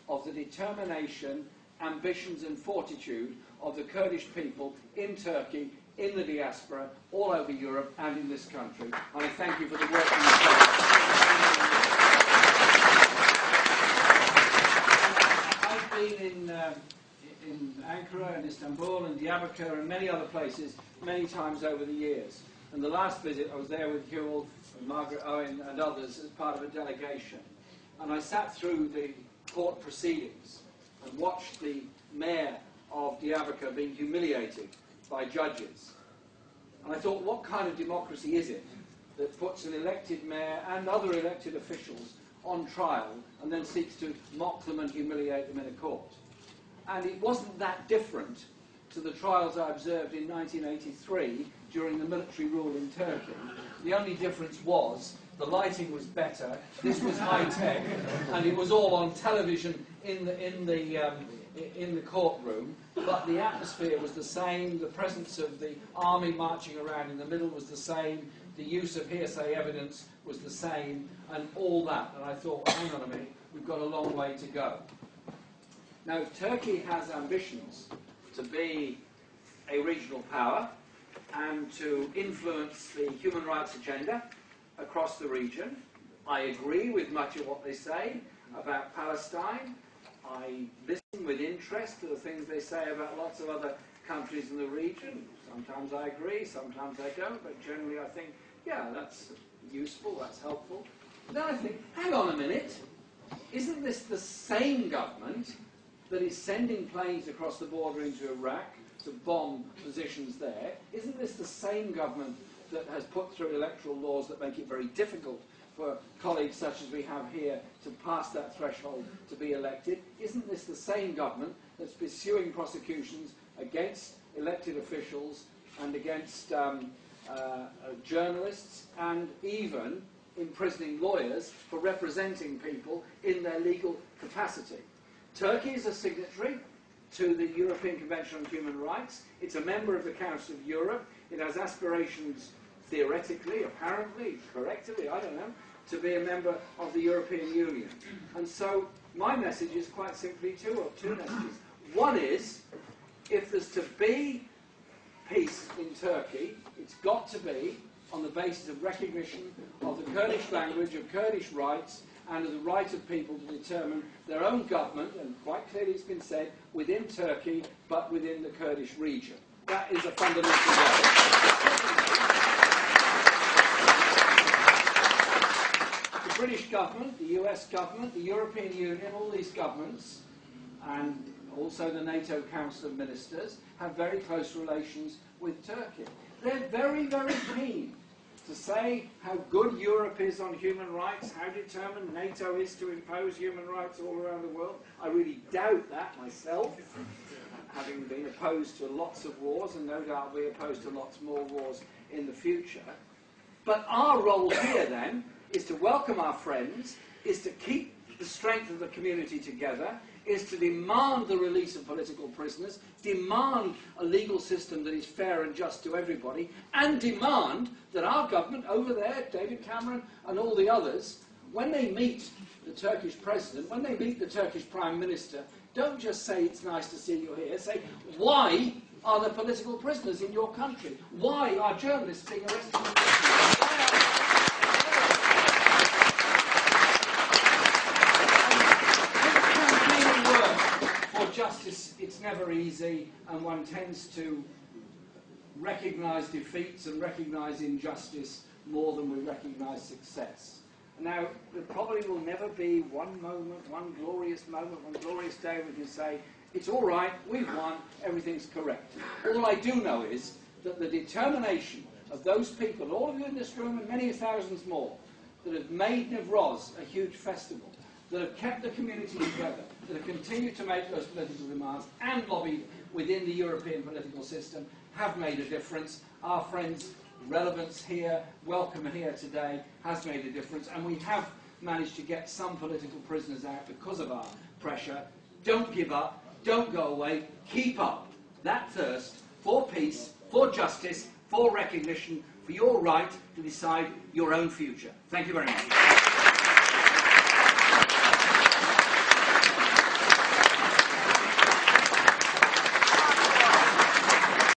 of the determination, ambitions and fortitude of the Kurdish people in Turkey, in the diaspora, all over Europe and in this country. And I thank you for the work you've done. I've been in Ankara and Istanbul and Diyarbakir and many other places many times over the years. And the last visit I was there with Huel and Margaret Owen and others as part of a delegation. And I sat through the court proceedings and watched the mayor of Diyarbakir being humiliated by judges. And I thought, what kind of democracy is it that puts an elected mayor and other elected officials on trial and then seeks to mock them and humiliate them in a court? And it wasn't that different to the trials I observed in 1983 during the military rule in Turkey. The only difference was the lighting was better, this was high-tech, and it was all on television in the courtroom, but the atmosphere was the same, the presence of the army marching around in the middle was the same, the use of hearsay evidence was the same, and all that. And I thought, well, hang on a minute, we've got a long way to go. Now, Turkey has ambitions to be a regional power and to influence the human rights agenda across the region. I agree with much of what they say about Palestine. I listen with interest to the things they say about lots of other countries in the region. Sometimes I agree, sometimes I don't, but generally I think, yeah, that's useful, that's helpful. But then I think, hang on a minute, isn't this the same government that is sending planes across the border into Iraq to bomb positions there? Isn't this the same government that has put through electoral laws that make it very difficult for colleagues such as we have here to pass that threshold to be elected? Isn't this the same government that's pursuing prosecutions against elected officials and against journalists and even imprisoning lawyers for representing people in their legal capacity? Turkey is a signatory to the European Convention on Human Rights. It's a member of the Council of Europe. It has aspirations, theoretically, apparently, correctly, I don't know, to be a member of the European Union. And so my message is quite simply two messages. One is, if there's to be peace in Turkey, it's got to be on the basis of recognition of the Kurdish language, of Kurdish rights, and of the right of people to determine their own government, and quite clearly it's been said, within Turkey, but within the Kurdish region. That is a fundamental right. The British government, the US government, the European Union, all these governments, and also the NATO Council of Ministers, have very close relations with Turkey. They're very, very keen to say how good Europe is on human rights, how determined NATO is to impose human rights all around the world. I really doubt that myself, having been opposed to lots of wars, and no doubt be opposed to lots more wars in the future. But our role here, then, is to welcome our friends, is to keep the strength of the community together, is to demand the release of political prisoners, demand a legal system that is fair and just to everybody, and demand that our government over there, David Cameron and all the others, when they meet the Turkish president, when they meet the Turkish prime minister, don't just say it's nice to see you here, say, why are there political prisoners in your country? Why are journalists being arrested in prison? Justice, it's never easy, and one tends to recognise defeats and recognise injustice more than we recognise success. Now, there probably will never be one moment, one glorious day we can say, it's all right, we've won, everything's correct. All I do know is that the determination of those people, all of you in this room and many thousands more, that have made Nivroz a huge festival, that have kept the community together, that have continued to make those political demands and lobbied within the European political system, have made a difference. Our friends' relevance here, welcome here today, has made a difference, and we have managed to get some political prisoners out because of our pressure. Don't give up, don't go away, keep up that thirst for peace, for justice, for recognition, for your right to decide your own future. Thank you very much.